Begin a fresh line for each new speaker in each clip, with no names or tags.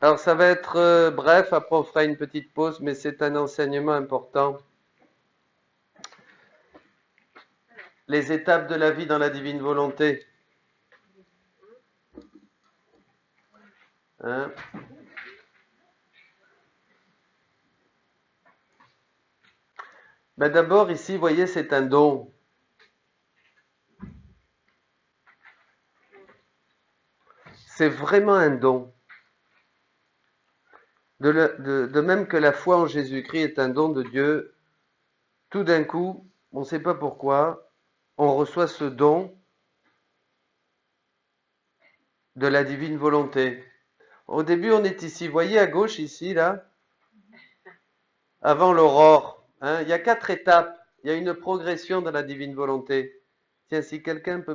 Alors ça va être bref, après on fera une petite pause, mais c'est un enseignement important. Les étapes de la vie dans la divine volonté. Hein? Ben d'abord ici, vous voyez, c'est un don. C'est vraiment un don. De même que la foi en Jésus-Christ est un don de Dieu, tout d'un coup, on ne sait pas pourquoi, on reçoit ce don de la divine volonté. Au début, on est ici, vous voyez à gauche ici, là, avant l'aurore. Hein, il y a 4 étapes. Il y a une progression dans la divine volonté. Tiens, si quelqu'un peut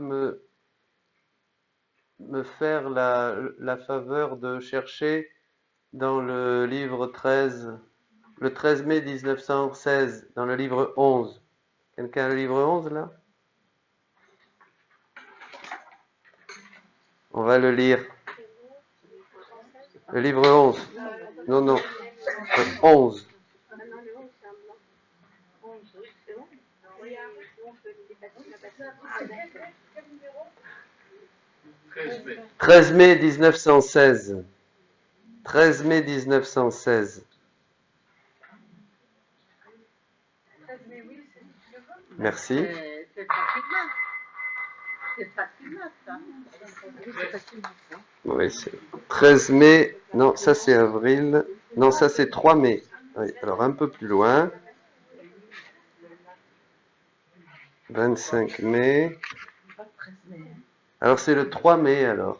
me faire la faveur de chercher dans le livre 13, le 13 mai 1916, dans le livre 11. Quelqu'un a le livre 11 là? On va le lire. Le livre 11. Non, non. 11. 13 mai 1916. 13 mai 1916. Merci.
C'est facilement. C'est facilement, ça. C'est facilement, ça.
Oui, c'est 13 mai. Non, ça c'est avril. Non, ça c'est 3 mai. Oui, alors un peu plus loin. 25 mai. Alors c'est le 3 mai alors.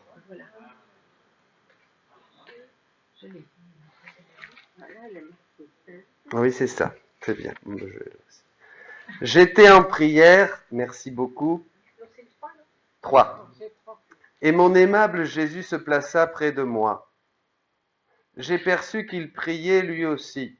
Oui, c'est ça. C'est bien. J'étais en prière. Merci beaucoup. 3. Et mon aimable Jésus se plaça près de moi. J'ai perçu qu'il priait lui aussi.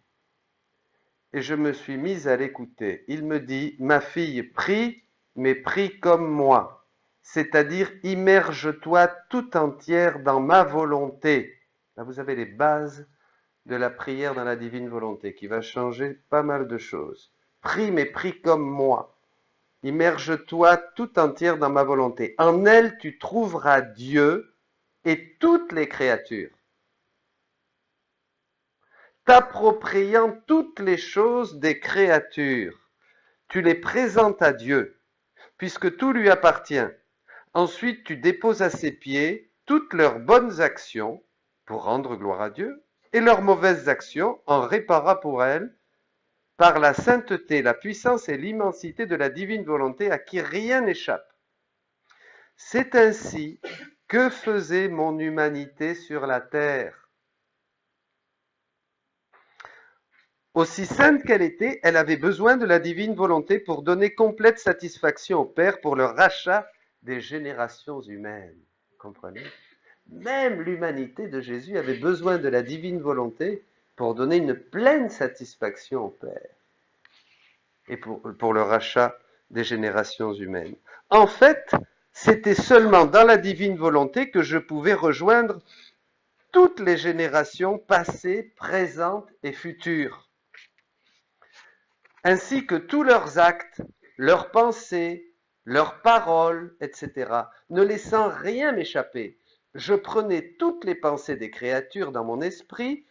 Et je me suis mise à l'écouter. Il me dit, ma fille, prie, mais prie comme moi. C'est-à-dire, immerge-toi tout entière dans ma volonté. Là, vous avez les bases de la prière dans la divine volonté qui va changer pas mal de choses. Prie, mais prie comme moi. Immerge-toi tout entière dans ma volonté. En elle, tu trouveras Dieu et toutes les créatures, t'appropriant toutes les choses des créatures. Tu les présentes à Dieu, puisque tout lui appartient. Ensuite, tu déposes à ses pieds toutes leurs bonnes actions pour rendre gloire à Dieu, et leurs mauvaises actions en réparant pour elles par la sainteté, la puissance et l'immensité de la divine volonté à qui rien n'échappe. C'est ainsi que faisait mon humanité sur la terre. Aussi sainte qu'elle était, elle avait besoin de la divine volonté pour donner complète satisfaction au Père pour le rachat des générations humaines. Vous comprenez? Même l'humanité de Jésus avait besoin de la divine volonté pour donner une pleine satisfaction au Père et pour le rachat des générations humaines. En fait, c'était seulement dans la divine volonté que je pouvais rejoindre toutes les générations passées, présentes et futures, ainsi que tous leurs actes, leurs pensées, leurs paroles, etc., ne laissant rien m'échapper. Je prenais toutes les pensées des créatures dans mon esprit,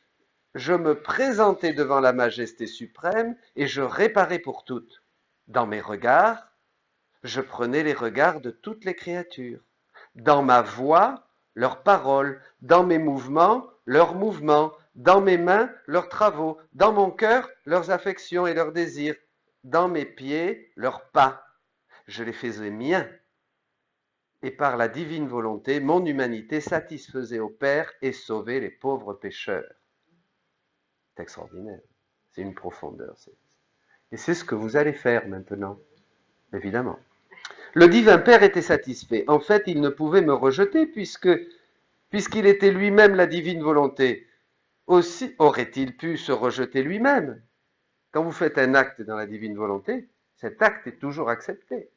je me présentais devant la majesté suprême et je réparais pour toutes. Dans mes regards, je prenais les regards de toutes les créatures. Dans ma voix, leurs paroles. Dans mes mouvements, leurs mouvements. Dans mes mains, leurs travaux. Dans mon cœur, leurs affections et leurs désirs. Dans mes pieds, leurs pas. Je les faisais miens. Et par la divine volonté, mon humanité satisfaisait au Père et sauvait les pauvres pécheurs. C'est extraordinaire. C'est une profondeur. Et c'est ce que vous allez faire maintenant, évidemment. Le divin Père était satisfait. En fait, il ne pouvait me rejeter puisqu'il était lui-même la divine volonté. Aussi aurait-il pu se rejeter lui-même. Quand vous faites un acte dans la divine volonté, cet acte est toujours accepté.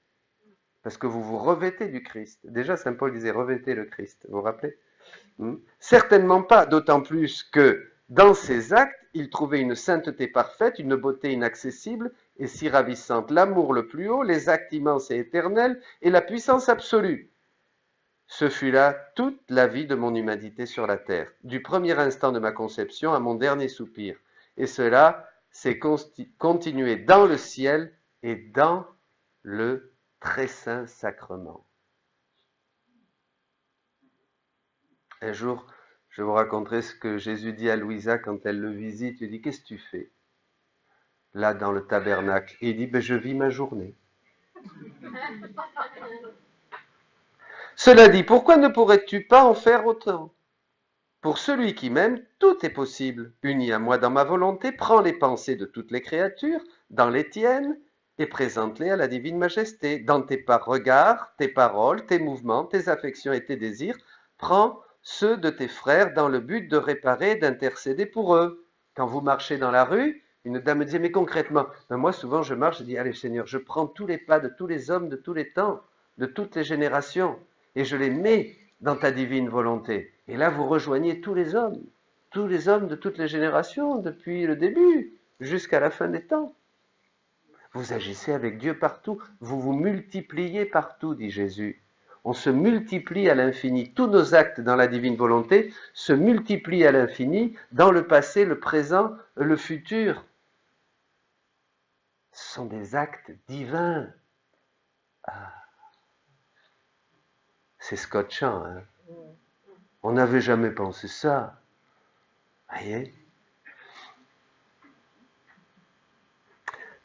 Parce que vous vous revêtez du Christ. Déjà, saint Paul disait revêtez le Christ. Vous vous rappelez? Certainement pas, d'autant plus que dans ses actes, il trouvait une sainteté parfaite, une beauté inaccessible et si ravissante, l'amour le plus haut, les actes immenses et éternels et la puissance absolue. Ce fut là toute la vie de mon humanité sur la terre, du premier instant de ma conception à mon dernier soupir. Et cela s'est continué dans le ciel et dans le très saint sacrement. Un jour, je vous raconterai ce que Jésus dit à Louisa quand elle le visite. Il dit, qu'est-ce que tu fais là dans le tabernacle? Et il dit, je vis ma journée. Cela dit, pourquoi ne pourrais-tu pas en faire autant? Pour celui qui m'aime, tout est possible. Uni à moi dans ma volonté, prends les pensées de toutes les créatures, dans les tiennes, et présente-les à la divine majesté. Dans tes regards, tes paroles, tes mouvements, tes affections et tes désirs, prends ceux de tes frères dans le but de réparer et d'intercéder pour eux. Quand vous marchez dans la rue, une dame me disait, mais concrètement, moi souvent je marche, je dis, allez Seigneur, je prends tous les pas de tous les hommes de tous les temps, de toutes les générations, et je les mets dans ta divine volonté. Et là, vous rejoignez tous les hommes de toutes les générations, depuis le début jusqu'à la fin des temps. Vous agissez avec Dieu partout, vous vous multipliez partout, dit Jésus. On se multiplie à l'infini. Tous nos actes dans la divine volonté se multiplient à l'infini dans le passé, le présent, le futur. Ce sont des actes divins. Ah. C'est scotchant, hein? On n'avait jamais pensé ça. Voyez?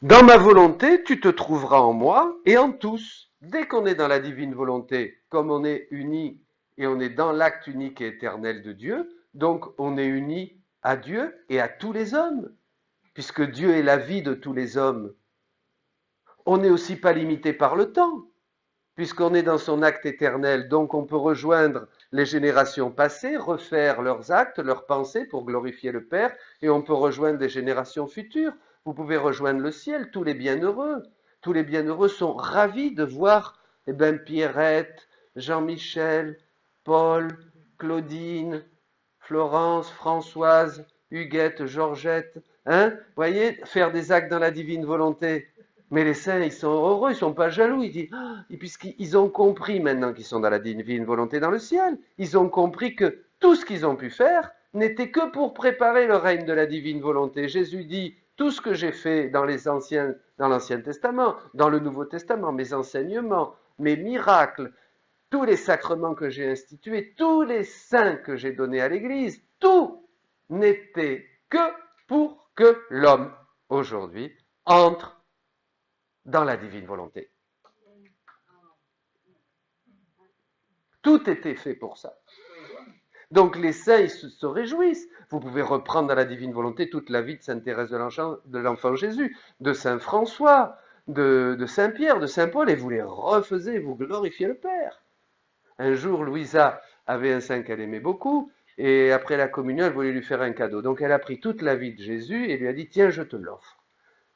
Dans ma volonté, tu te trouveras en moi et en tous. Dès qu'on est dans la divine volonté, comme on est unis et on est dans l'acte unique et éternel de Dieu, donc on est unis à Dieu et à tous les hommes, puisque Dieu est la vie de tous les hommes. On n'est aussi pas limité par le temps, puisqu'on est dans son acte éternel, donc on peut rejoindre les générations passées, refaire leurs actes, leurs pensées pour glorifier le Père, et on peut rejoindre des générations futures. Vous pouvez rejoindre le ciel, tous les bienheureux. Tous les bienheureux sont ravis de voir Pierrette, Jean-Michel, Paul, Claudine, Florence, Françoise, Huguette, Georgette, voyez, faire des actes dans la divine volonté. Mais les saints, ils sont heureux, ils ne sont pas jaloux. Ils disent, puisqu'ils ont compris maintenant qu'ils sont dans la divine volonté dans le ciel, ils ont compris que tout ce qu'ils ont pu faire n'était que pour préparer le règne de la divine volonté. Jésus dit, tout ce que j'ai fait dans l'Ancien Testament, dans le Nouveau Testament, mes enseignements, mes miracles, tous les sacrements que j'ai institués, tous les saints que j'ai donnés à l'Église, tout n'était que pour que l'homme, aujourd'hui, entre dans la divine volonté. Tout était fait pour ça. Donc les saints, ils se réjouissent. Vous pouvez reprendre dans la divine volonté toute la vie de Sainte Thérèse de l'Enfant Jésus, de Saint François, de Saint Pierre, de Saint Paul, et vous les refaisez, vous glorifiez le Père. Un jour, Louisa avait un saint qu'elle aimait beaucoup, et après la communion, elle voulait lui faire un cadeau. Donc elle a pris toute la vie de Jésus et lui a dit, tiens, je te l'offre.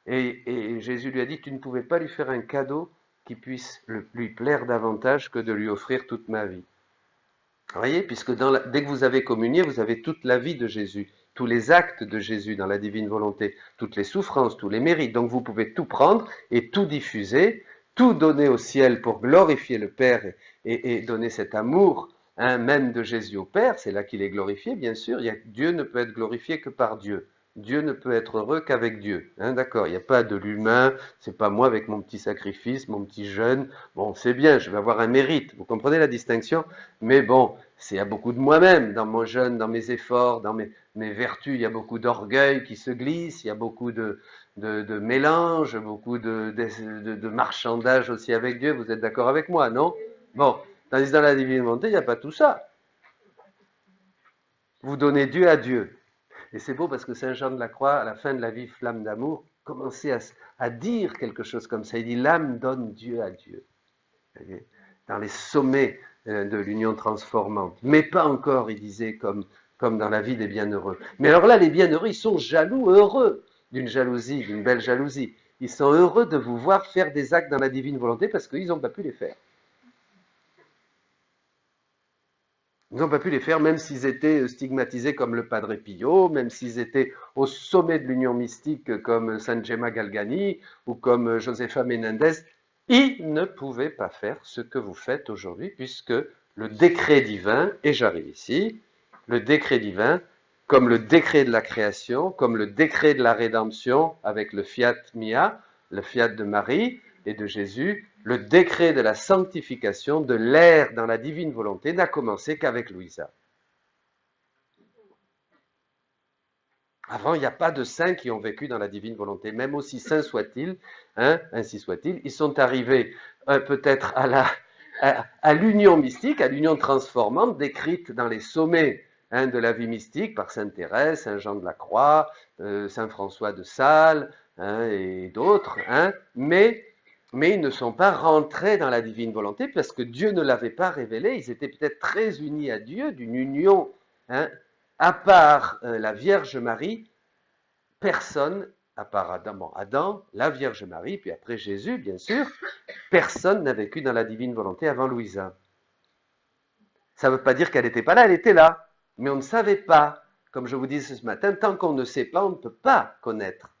Et Jésus lui a dit, tu ne pouvais pas lui faire un cadeau qui puisse lui plaire davantage que de lui offrir toute ma vie. Vous voyez, puisque dès que vous avez communié, vous avez toute la vie de Jésus, tous les actes de Jésus dans la divine volonté, toutes les souffrances, tous les mérites. Donc vous pouvez tout prendre et tout diffuser, tout donner au ciel pour glorifier le Père et donner cet amour même de Jésus au Père. C'est là qu'il est glorifié, bien sûr. Dieu ne peut être glorifié que par Dieu. Dieu ne peut être heureux qu'avec Dieu. D'accord, il n'y a pas de l'humain, c'est pas moi avec mon petit sacrifice, mon petit jeûne. Bon, c'est bien, je vais avoir un mérite. Vous comprenez la distinction? Mais bon, il y a beaucoup de moi-même dans mon jeûne, dans mes efforts, dans mes vertus. Il y a beaucoup d'orgueil qui se glisse, il y a beaucoup de mélange, beaucoup de marchandage aussi avec Dieu. Vous êtes d'accord avec moi, non? Bon, tandis que dans la divine volonté, il n'y a pas tout ça. Vous donnez Dieu à Dieu. Et c'est beau parce que Saint Jean de la Croix, à la fin de la vie flamme d'amour, commençait à dire quelque chose comme ça. Il dit, l'âme donne Dieu à Dieu. Dans les sommets de l'union transformante. Mais pas encore, il disait, comme dans la vie des bienheureux. Mais alors là, les bienheureux, ils sont jaloux, heureux d'une jalousie, d'une belle jalousie. Ils sont heureux de vous voir faire des actes dans la divine volonté parce qu'ils n'ont pas pu les faire. Ils n'ont pas pu les faire, même s'ils étaient stigmatisés comme le Padre Pio, même s'ils étaient au sommet de l'union mystique comme San Gemma Galgani ou comme Josefa Menendez. Ils ne pouvaient pas faire ce que vous faites aujourd'hui, puisque le décret divin, et j'arrive ici, le décret divin, comme le décret de la création, comme le décret de la rédemption avec le fiat mia, le fiat de Marie et de Jésus, le décret de la sanctification de l'ère dans la divine volonté n'a commencé qu'avec Louisa. Avant, il n'y a pas de saints qui ont vécu dans la divine volonté, même aussi saints soient-ils, hein, ainsi soit-il. Ils sont arrivés peut-être à l'union mystique, à l'union transformante, décrite dans les sommets de la vie mystique par Sainte Thérèse, Saint Jean de la Croix, Saint François de Sales et d'autres, mais ils ne sont pas rentrés dans la divine volonté parce que Dieu ne l'avait pas révélé. Ils étaient peut-être très unis à Dieu, d'une union, à part la Vierge Marie, personne, à part Adam, la Vierge Marie, puis après Jésus, bien sûr, personne n'a vécu dans la divine volonté avant Louisa. Ça ne veut pas dire qu'elle n'était pas là, elle était là, mais on ne savait pas. Comme je vous disais ce matin, tant qu'on ne sait pas, on ne peut pas connaître.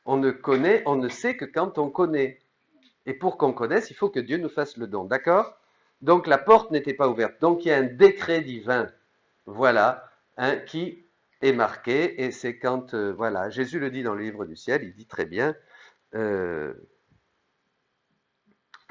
On ne sait que quand on connaît. Et pour qu'on connaisse, il faut que Dieu nous fasse le don, d'accord? Donc la porte n'était pas ouverte. Donc il y a un décret divin, voilà, qui est marqué, et c'est quand, voilà, Jésus le dit dans le livre du ciel, il dit très bien que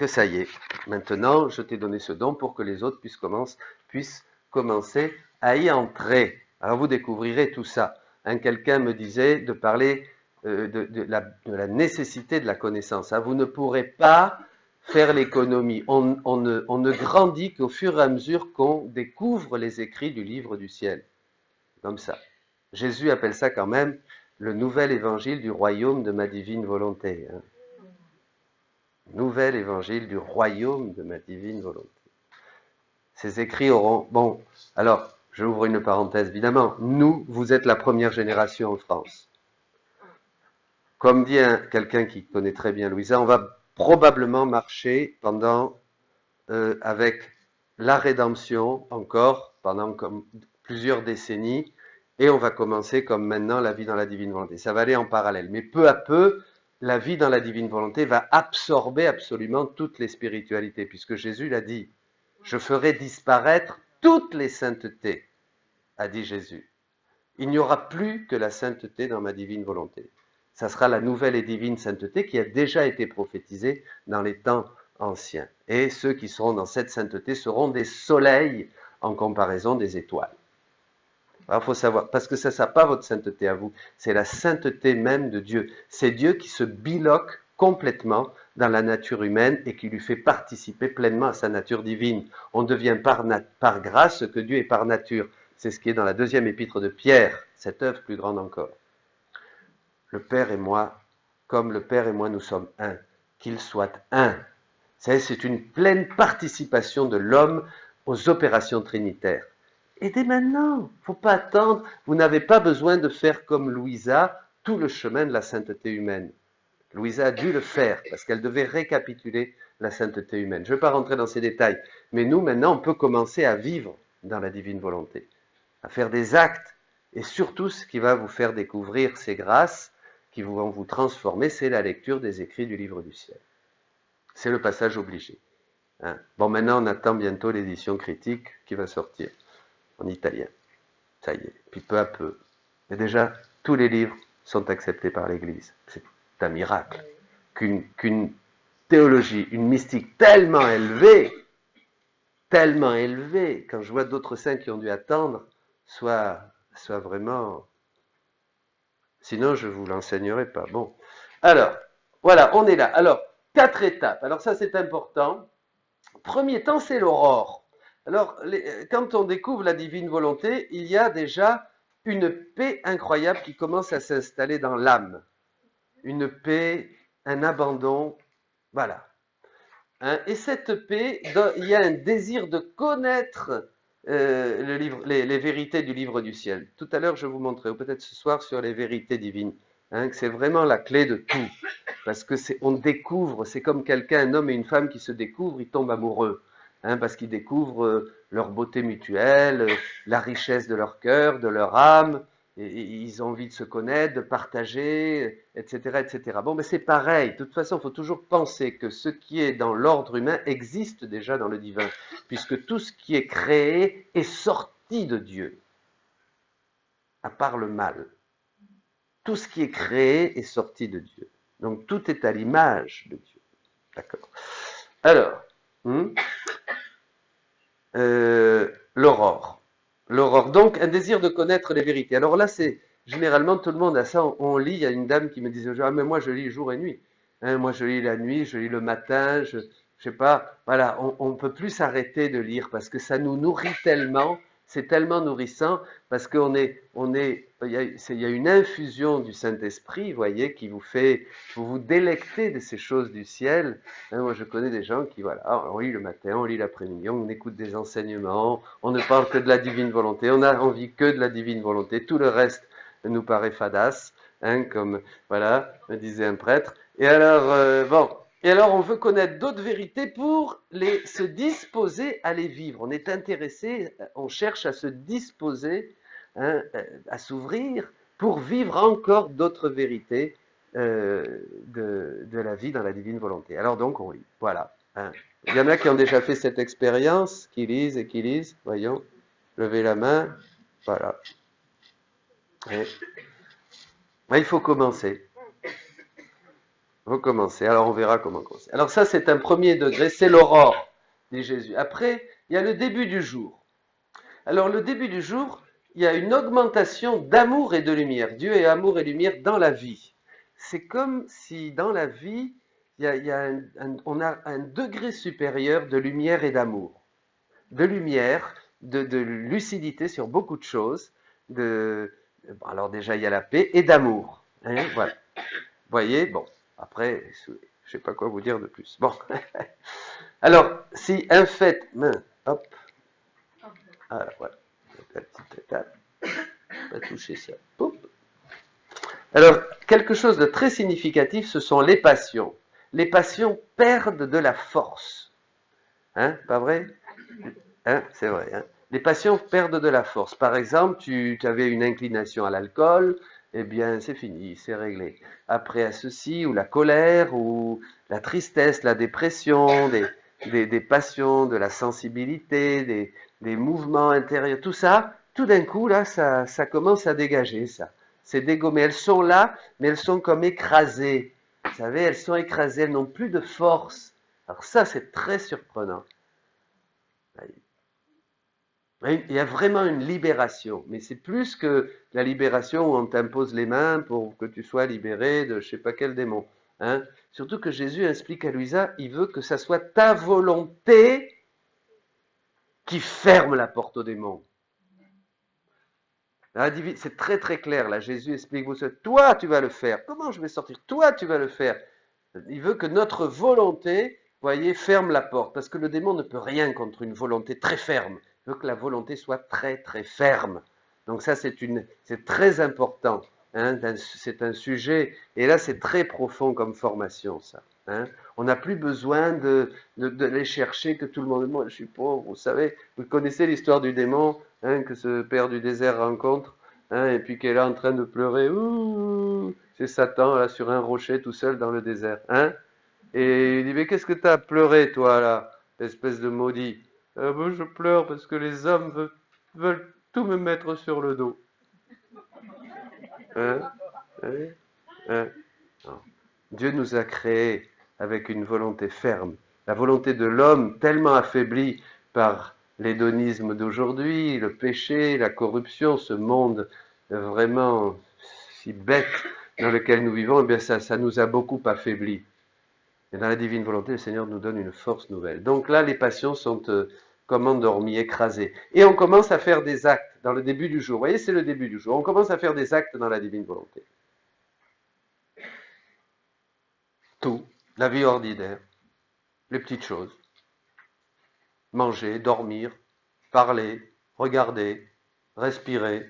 ça y est, maintenant je t'ai donné ce don pour que les autres puissent commencer à y entrer. Alors vous découvrirez tout ça. Quelqu'un me disait de parler de la nécessité de la connaissance. Vous ne pourrez pas faire l'économie. On ne grandit qu'au fur et à mesure qu'on découvre les écrits du livre du ciel. Comme ça. Jésus appelle ça quand même le nouvel évangile du royaume de ma divine volonté. Nouvel évangile du royaume de ma divine volonté. Ces écrits auront... Bon, alors, j'ouvre une parenthèse, évidemment. Nous, vous êtes la première génération en France. Comme dit quelqu'un qui connaît très bien Louisa, on va probablement marcher avec la rédemption encore, pendant comme plusieurs décennies, et on va commencer comme maintenant la vie dans la divine volonté. Ça va aller en parallèle. Mais peu à peu, la vie dans la divine volonté va absorber absolument toutes les spiritualités, puisque Jésus l'a dit. Je ferai disparaître toutes les saintetés, a dit Jésus. Il n'y aura plus que la sainteté dans ma divine volonté. Ça sera la nouvelle et divine sainteté qui a déjà été prophétisée dans les temps anciens. Et ceux qui seront dans cette sainteté seront des soleils en comparaison des étoiles. Alors il faut savoir, parce que ça ne sera pas votre sainteté à vous, c'est la sainteté même de Dieu. C'est Dieu qui se biloque complètement dans la nature humaine et qui lui fait participer pleinement à sa nature divine. On devient par grâce ce que Dieu est par nature. C'est ce qui est dans la deuxième épître de Pierre, cette œuvre plus grande encore. Le Père et moi, comme le Père et moi nous sommes un, qu'il soit un. C'est une pleine participation de l'homme aux opérations trinitaires. Et dès maintenant, il ne faut pas attendre, vous n'avez pas besoin de faire comme Louisa tout le chemin de la sainteté humaine. Louisa a dû le faire parce qu'elle devait récapituler la sainteté humaine. Je ne vais pas rentrer dans ces détails, mais nous maintenant on peut commencer à vivre dans la divine volonté, à faire des actes, et surtout ce qui va vous faire découvrir ces grâces qui vont vous transformer, c'est la lecture des écrits du livre du ciel. C'est le passage obligé. Bon, maintenant on attend bientôt l'édition critique qui va sortir en italien. Ça y est. Puis peu à peu. Mais déjà, tous les livres sont acceptés par l'Église. C'est un miracle. Qu'une théologie, une mystique tellement élevée, quand je vois d'autres saints qui ont dû attendre, soit vraiment... Sinon, je ne vous l'enseignerai pas. Bon. Alors, voilà, on est là. Alors, 4 étapes. Alors ça, c'est important. Premier temps, c'est l'aurore. Alors, quand on découvre la divine volonté, il y a déjà une paix incroyable qui commence à s'installer dans l'âme. Une paix, un abandon, voilà. Et cette paix, il y a un désir de connaître les vérités du livre du ciel. Tout à l'heure, je vous montrerai, ou peut-être ce soir, sur les vérités divines. Que c'est vraiment la clé de tout. Parce que on découvre, c'est comme quelqu'un, un homme et une femme qui se découvrent, ils tombent amoureux. Parce qu'ils découvrent leur beauté mutuelle, la richesse de leur cœur, de leur âme, et ils ont envie de se connaître, de partager, etc., etc. Bon, mais c'est pareil. De toute façon, il faut toujours penser que ce qui est dans l'ordre humain existe déjà dans le divin, puisque tout ce qui est créé est sorti de Dieu, à part le mal. Tout ce qui est créé est sorti de Dieu. Donc tout est à l'image de Dieu. D'accord. Alors, l'aurore. L'aurore. Donc, un désir de connaître les vérités. Alors là, c'est généralement tout le monde a ça. On lit. Il y a une dame qui me disait, ah mais moi je lis jour et nuit. Hein, moi je lis la nuit, je lis le matin. Je sais pas. Voilà, on peut plus s'arrêter de lire parce que ça nous nourrit tellement. C'est tellement nourrissant parce il y a une infusion du Saint-Esprit, vous voyez, qui vous fait, vous délecter de ces choses du ciel. Hein, moi, je connais des gens qui, voilà, on lit le matin, on lit l'après-midi, on écoute des enseignements, on ne parle que de la divine volonté, on a envie que de la divine volonté, tout le reste nous paraît fadasse, hein, comme, voilà, me disait un prêtre. Et alors, bon. Et alors, on veut connaître d'autres vérités pour se disposer à les vivre. On est intéressé, on cherche à se disposer, hein, à s'ouvrir pour vivre encore d'autres vérités de la vie dans la divine volonté. Alors donc, on lit. Voilà. Hein. Il y en a qui ont déjà fait cette expérience, qui lisent et qui lisent. Voyons. Levez la main. Voilà. Et, il faut commencer. Alors on verra comment commencer. Alors ça, c'est un premier degré, c'est l'aurore, dit Jésus. Après, il y a le début du jour. Alors le début du jour, il y a une augmentation d'amour et de lumière. Dieu est amour et lumière dans la vie. C'est comme si dans la vie, on a un degré supérieur de lumière et d'amour. De lumière, de lucidité sur beaucoup de choses. Alors déjà, il y a la paix et d'amour. Hein, voilà. Vous voyez, bon. Après, je ne sais pas quoi vous dire de plus. Bon. Alors, si un fait, hop. Ah, voilà. La petite étape. Pas toucher ça. Boum. Alors, quelque chose de très significatif, ce sont les passions. Les passions perdent de la force. Hein, pas vrai? Hein, c'est vrai. Hein? Les passions perdent de la force. Par exemple, tu avais une inclination à l'alcool, eh bien, c'est fini, c'est réglé. Après, à ceci, ou la colère, ou la tristesse, la dépression, des passions, de la sensibilité, des mouvements intérieurs, tout ça, tout d'un coup, là, ça commence à dégager, ça. C'est dégommé. Elles sont là, mais elles sont comme écrasées. Vous savez, elles sont écrasées, elles n'ont plus de force. Alors ça, c'est très surprenant. Il y a vraiment une libération, mais c'est plus que la libération où on t'impose les mains pour que tu sois libéré de je sais pas quel démon. Hein. Surtout que Jésus explique à Luisa, il veut que ça soit ta volonté qui ferme la porte au démon. C'est très très clair, là Jésus explique, toi tu vas le faire. Comment je vais sortir? Toi tu vas le faire. Il veut que notre volonté, voyez, ferme la porte, parce que le démon ne peut rien contre une volonté très ferme. Il veut que la volonté soit très très ferme. Donc ça, c'est très important. Hein, c'est un sujet, et là, c'est très profond comme formation, ça. Hein. On n'a plus besoin d'aller chercher que tout le monde. Moi, je suis pauvre, vous savez. Vous connaissez l'histoire du démon, hein, que ce père du désert rencontre, hein, et puis qu'elle est là en train de pleurer. Ouh, c'est Satan là sur un rocher tout seul dans le désert. Hein. Et il dit, mais qu'est-ce que t'as pleuré, toi, là, espèce de maudit? Ben, je pleure parce que les hommes veulent tout me mettre sur le dos. Hein? Hein? Hein? Dieu nous a créés avec une volonté ferme. La volonté de l'homme, tellement affaiblie par l'hédonisme d'aujourd'hui, le péché, la corruption, ce monde vraiment si bête dans lequel nous vivons, eh bien ça nous a beaucoup affaiblis. Et dans la divine volonté, le Seigneur nous donne une force nouvelle. Donc là, les passions sont comme endormies, écrasées. Et on commence à faire des actes dans le début du jour. Vous voyez, c'est le début du jour. On commence à faire des actes dans la divine volonté. Tout, la vie ordinaire, les petites choses. Manger, dormir, parler, regarder, respirer,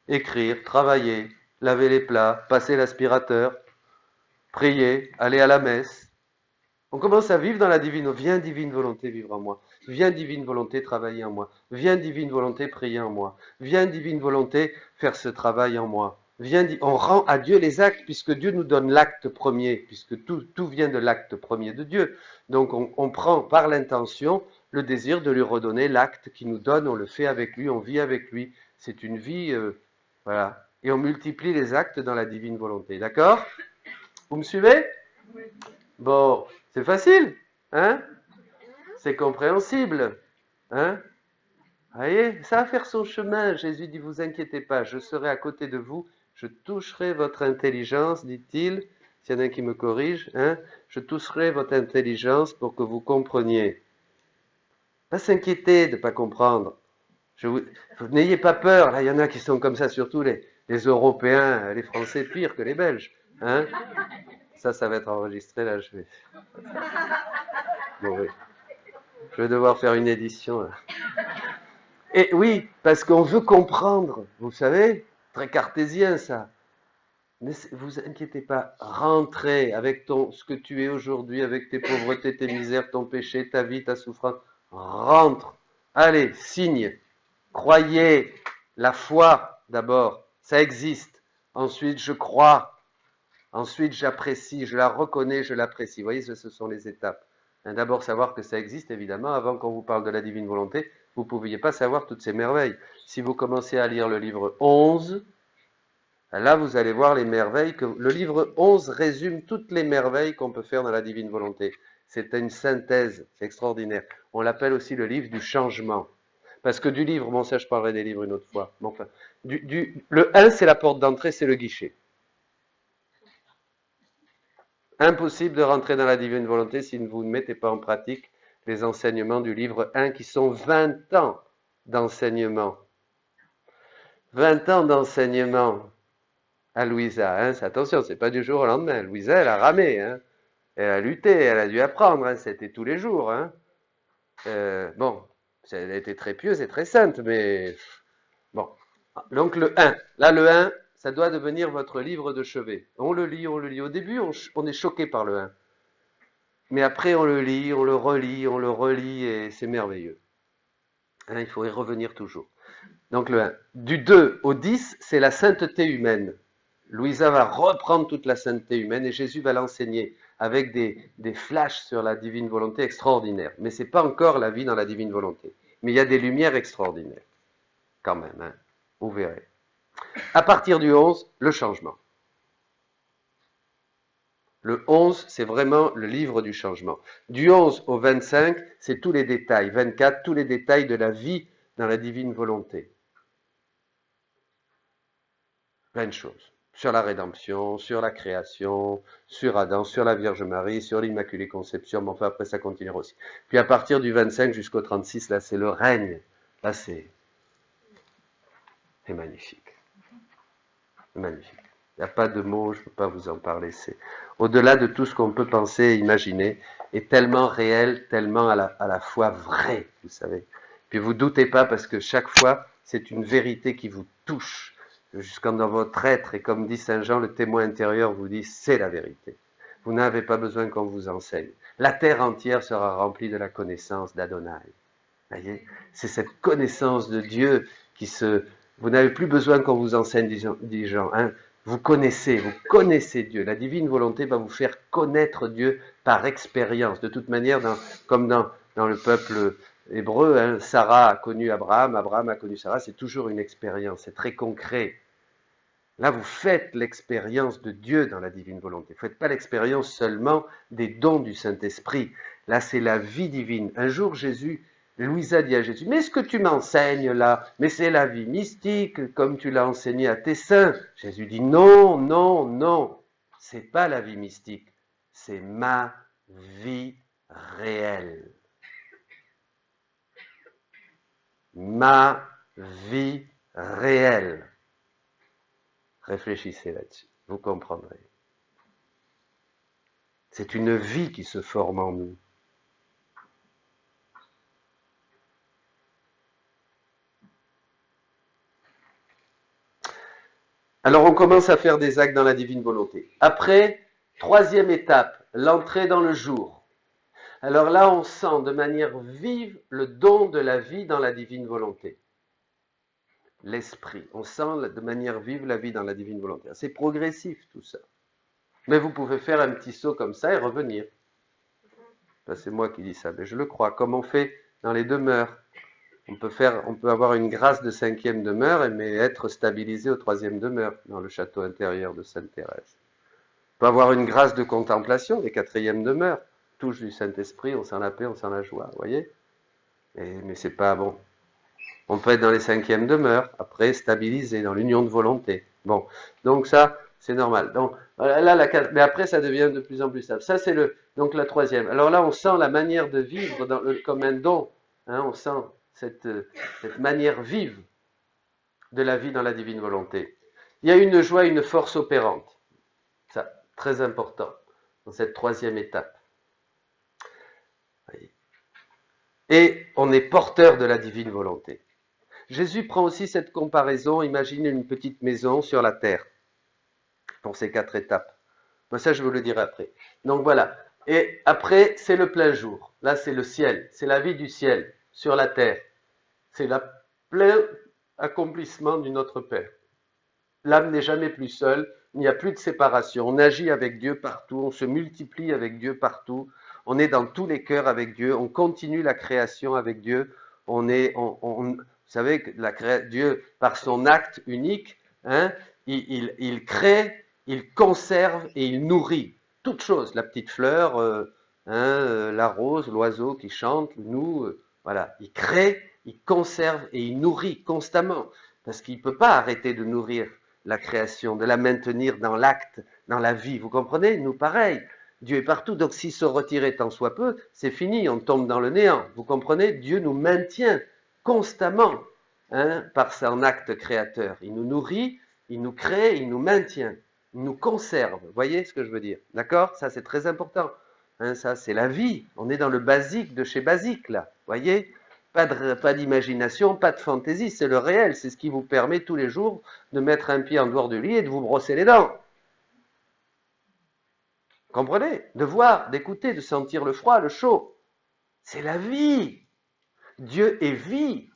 écrire, travailler, laver les plats, passer l'aspirateur, prier, aller à la messe. On commence à vivre dans la divine volonté. Viens divine volonté, vivre en moi. Viens divine volonté travailler en moi. Viens divine volonté prier en moi. Viens divine volonté faire ce travail en moi. On rend à Dieu les actes puisque Dieu nous donne l'acte premier, puisque tout vient de l'acte premier de Dieu. Donc on prend par l'intention le désir de lui redonner l'acte qu'il nous donne, on le fait avec lui, on vit avec lui. C'est une vie, voilà. Et on multiplie les actes dans la divine volonté. D'accord? Vous me suivez? Bon, c'est facile, hein? C'est compréhensible, hein? Voyez, ça va faire son chemin. Jésus dit, vous inquiétez pas, je serai à côté de vous, je toucherai votre intelligence, dit-il, s'il y en a un qui me corrige, hein? Je toucherai votre intelligence pour que vous compreniez. Pas s'inquiéter de ne pas comprendre. N'ayez pas peur, là il y en a qui sont comme ça, surtout les Européens, les Français pire que les Belges, hein? Ça va être enregistré, là, je vais... Bon, oui. Je vais devoir faire une édition, là. Et oui, parce qu'on veut comprendre, vous savez, très cartésien ça. Mais vous inquiétez pas, rentrez avec ce que tu es aujourd'hui, avec tes pauvretés, tes misères, ton péché, ta vie, ta souffrance. Rentre. Allez, signe. Croyez. La foi, d'abord, ça existe. Ensuite, je crois. Ensuite, j'apprécie, je la reconnais, je l'apprécie. Vous voyez, ce sont les étapes. D'abord, savoir que ça existe, évidemment. Avant qu'on vous parle de la divine volonté, vous ne pouviez pas savoir toutes ces merveilles. Si vous commencez à lire le livre 11, là, vous allez voir les merveilles. Le livre 11 résume toutes les merveilles qu'on peut faire dans la divine volonté. C'est une synthèse, c'est extraordinaire. On l'appelle aussi le livre du changement. Parce que du livre, bon ça je parlerai des livres une autre fois. Mais enfin, le 1 c'est la porte d'entrée, c'est le guichet. Impossible de rentrer dans la divine volonté si vous ne mettez pas en pratique les enseignements du livre 1 qui sont 20 ans d'enseignement. 20 ans d'enseignement à Louisa. Hein. Attention, c'est pas du jour au lendemain. Louisa, elle a ramé. Hein. Elle a lutté, elle a dû apprendre. Hein. C'était tous les jours. Hein. Bon, elle a été très pieuse et très sainte, mais bon. Donc le 1. Là, le 1, ça doit devenir votre livre de chevet. On le lit, on le lit. Au début, on est choqué par le 1. Mais après, on le lit, on le relit, et c'est merveilleux. Hein, il faut y revenir toujours. Donc le 1. Du 2 au 10, c'est la sainteté humaine. Louisa va reprendre toute la sainteté humaine et Jésus va l'enseigner avec des flashs sur la divine volonté extraordinaires. Mais ce n'est pas encore la vie dans la divine volonté. Mais il y a des lumières extraordinaires. Quand même, hein. Vous verrez. À partir du 11, le changement. Le 11, c'est vraiment le livre du changement. Du 11 au 25, c'est tous les détails. 24, tous les détails de la vie dans la divine volonté. Plein de choses. Sur la rédemption, sur la création, sur Adam, sur la Vierge Marie, sur l'Immaculée Conception, mais enfin après ça continuera aussi. Puis à partir du 25 jusqu'au 36, là c'est le règne. Là c'est magnifique. C'est magnifique. Il n'y a pas de mots, je ne peux pas vous en parler. C'est au-delà de tout ce qu'on peut penser et imaginer, et tellement réel, tellement à la fois vrai, vous savez. Puis vous doutez pas parce que chaque fois, c'est une vérité qui vous touche, jusqu'en dans votre être, et comme dit Saint Jean, le témoin intérieur vous dit, c'est la vérité. Vous n'avez pas besoin qu'on vous enseigne. La terre entière sera remplie de la connaissance d'Adonai. Voyez, c'est cette connaissance de Dieu qui se... Vous n'avez plus besoin qu'on vous enseigne, dit Jean, hein. Vous connaissez Dieu. La divine volonté va vous faire connaître Dieu par expérience. De toute manière, comme dans le peuple hébreu, hein, Sarah a connu Abraham, Abraham a connu Sarah, c'est toujours une expérience, c'est très concret. Là, vous faites l'expérience de Dieu dans la divine volonté. Vous ne faites pas l'expérience seulement des dons du Saint-Esprit. Là, c'est la vie divine. Un jour, Louisa dit à Jésus, mais ce que tu m'enseignes là, mais c'est la vie mystique, comme tu l'as enseigné à tes saints. Jésus dit, non, non, non, c'est pas la vie mystique, c'est ma vie réelle. Ma vie réelle. Réfléchissez là-dessus, vous comprendrez. C'est une vie qui se forme en nous. Alors on commence à faire des actes dans la divine volonté. Après, troisième étape, l'entrée dans le jour. Alors là, on sent de manière vive le don de la vie dans la divine volonté. L'esprit. On sent de manière vive la vie dans la divine volonté. C'est progressif tout ça. Mais vous pouvez faire un petit saut comme ça et revenir. C'est moi qui dis ça, mais je le crois. Comme on fait dans les demeures. On peut avoir une grâce de 5e demeure, mais être stabilisé au 3e demeure, dans le château intérieur de Sainte-Thérèse. On peut avoir une grâce de contemplation des 4e demeures. Touche du Saint-Esprit, on sent la paix, on sent la joie, vous voyez? Mais c'est pas bon. On peut être dans les 5e demeures, après stabilisé dans l'union de volonté. Bon, donc ça, c'est normal. Donc là, mais après, ça devient de plus en plus stable. Ça, c'est donc la 3e. Alors là, on sent la manière de vivre comme un don. Hein, on sent cette manière vive de la vie dans la divine volonté. Il y a une joie, une force opérante. Ça, très important dans cette 3e étape. Et on est porteur de la divine volonté. Jésus prend aussi cette comparaison, imaginez une petite maison sur la terre, pour ces 4 étapes. Moi, ça, je vous le dirai après. Donc voilà. Et après, c'est le plein jour. Là, c'est le ciel. C'est la vie du ciel sur la terre. C'est le plein accomplissement du Notre Père. L'âme n'est jamais plus seule. Il n'y a plus de séparation. On agit avec Dieu partout. On se multiplie avec Dieu partout. On est dans tous les cœurs avec Dieu. On continue la création avec Dieu. Vous savez que Dieu, par son acte unique, hein, il crée, il conserve et il nourrit toutes choses. La petite fleur, la rose, l'oiseau qui chante, nous, voilà. Il crée, il conserve et il nourrit constamment. Parce qu'il ne peut pas arrêter de nourrir la création, de la maintenir dans l'acte, dans la vie. Vous comprenez? Nous, pareil. Dieu est partout. Donc, s'il se retirait tant soit peu, c'est fini. On tombe dans le néant. Vous comprenez? Dieu nous maintient constamment, hein, par son acte créateur. Il nous nourrit, il nous crée, il nous maintient, il nous conserve. Vous voyez ce que je veux dire? D'accord? Ça, c'est très important. Hein, ça, c'est la vie. On est dans le basique de chez basique, là. Vous voyez? Pas d'imagination, pas de fantaisie, c'est le réel. C'est ce qui vous permet tous les jours de mettre un pied en dehors du lit et de vous brosser les dents. Comprenez? De voir, d'écouter, de sentir le froid, le chaud. C'est la vie. Dieu est vie.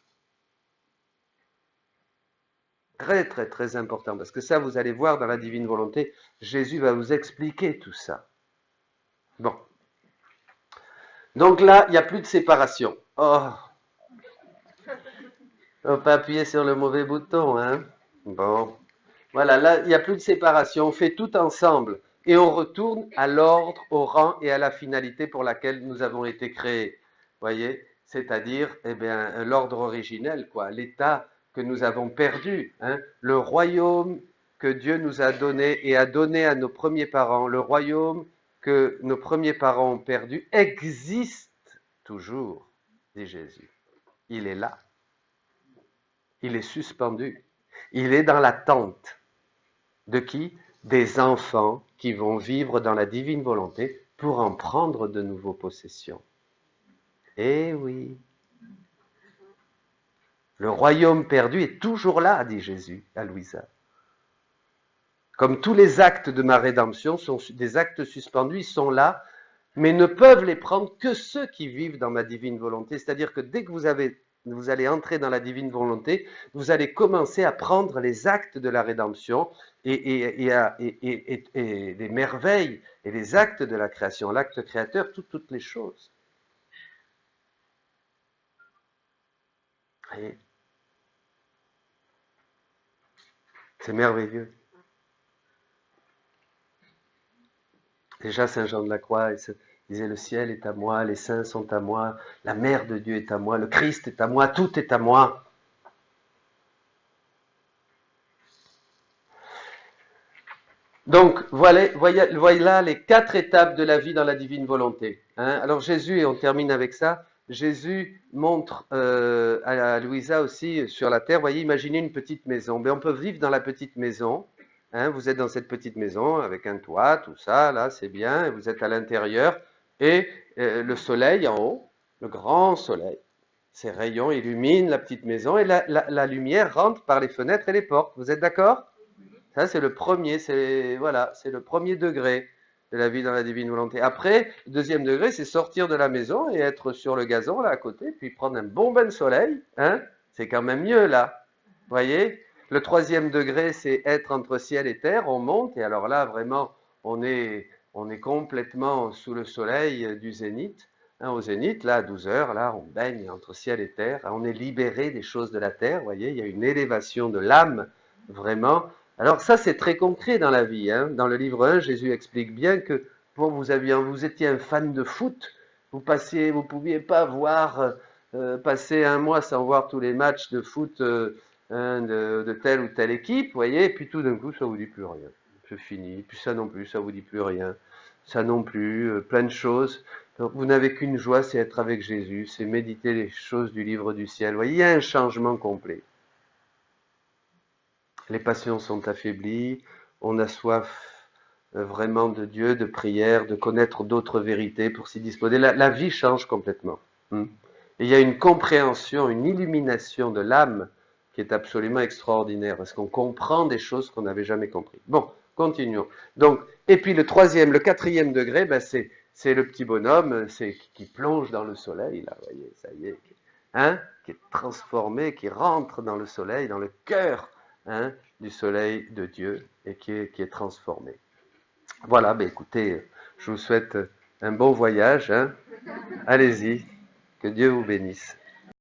Très, très, très important. Parce que ça, vous allez voir dans la divine volonté, Jésus va vous expliquer tout ça. Bon. Donc là, il n'y a plus de séparation. Oh. On ne va pas appuyer sur le mauvais bouton, hein. Bon. Voilà, là, il n'y a plus de séparation. On fait tout ensemble. Et on retourne à l'ordre, au rang et à la finalité pour laquelle nous avons été créés. Voyez? C'est-à-dire, eh bien, l'ordre originel, quoi. L'état que nous avons perdu, hein. Le royaume que Dieu nous a donné et a donné à nos premiers parents, le royaume que nos premiers parents ont perdu, existe toujours, dit Jésus. Il est là. Il est suspendu. Il est dans l'attente. De qui? Des enfants qui vont vivre dans la divine volonté pour en prendre de nouveau possession. Eh oui. Le royaume perdu est toujours là, dit Jésus à Louisa. Comme tous les actes de ma rédemption sont des actes suspendus, ils sont là, mais ne peuvent les prendre que ceux qui vivent dans ma divine volonté. C'est-à-dire que dès que vous allez entrer dans la divine volonté, vous allez commencer à prendre les actes de la rédemption et les merveilles et les actes de la création, l'acte créateur, toutes les choses. Et c'est merveilleux. Déjà, Saint Jean de la Croix, il disait, le ciel est à moi, les saints sont à moi, la mère de Dieu est à moi, le Christ est à moi, tout est à moi. Donc, voilà les 4 étapes de la vie dans la divine volonté. Hein. Alors Jésus, et on termine avec ça, Jésus montre à Louisa aussi sur la terre, voyez, imaginez une petite maison. Mais on peut vivre dans la petite maison. Hein, vous êtes dans cette petite maison avec un toit, tout ça, là, c'est bien. Et vous êtes à l'intérieur. Et le soleil en haut, le grand soleil, ses rayons illuminent la petite maison et la lumière rentre par les fenêtres et les portes. Vous êtes d'accord? Ça, c'est le premier, c'est le premier degré. de la vie dans la divine volonté. Après, le deuxième degré, c'est sortir de la maison et être sur le gazon, là, à côté, puis prendre un bon bain de soleil, hein. C'est quand même mieux, là. Vous voyez? Le troisième degré, c'est être entre ciel et terre, on monte, et alors là, vraiment, on est complètement sous le soleil du zénith. Hein, au zénith, là, à 12 heures, là, on baigne entre ciel et terre, on est libéré des choses de la terre, vous voyez, il y a une élévation de l'âme, vraiment. Alors ça, c'est très concret dans la vie. Hein. Dans le livre 1, Jésus explique bien que bon, vous étiez un fan de foot, vous pouviez pas passer un mois sans voir tous les matchs de foot de telle ou telle équipe, vous voyez, et puis tout d'un coup, ça vous dit plus rien. C'est fini. Puis ça non plus, ça vous dit plus rien. Ça non plus, plein de choses. Donc, vous n'avez qu'une joie, c'est être avec Jésus, c'est méditer les choses du livre du ciel. Vous voyez, il y a un changement complet. Les passions sont affaiblies, on a soif vraiment de Dieu, de prière, de connaître d'autres vérités pour s'y disposer. La vie change complètement. Et il y a une compréhension, une illumination de l'âme qui est absolument extraordinaire, parce qu'on comprend des choses qu'on n'avait jamais compris. Bon, continuons. Donc, et puis le quatrième degré, ben c'est le petit bonhomme, qui plonge dans le soleil, là, vous voyez, ça y est, hein, qui est transformé, qui rentre dans le soleil, dans le cœur, hein, du soleil de Dieu, et qui est transformé. Voilà, ben écoutez, je vous souhaite un bon voyage, hein. Allez-y, que Dieu vous bénisse.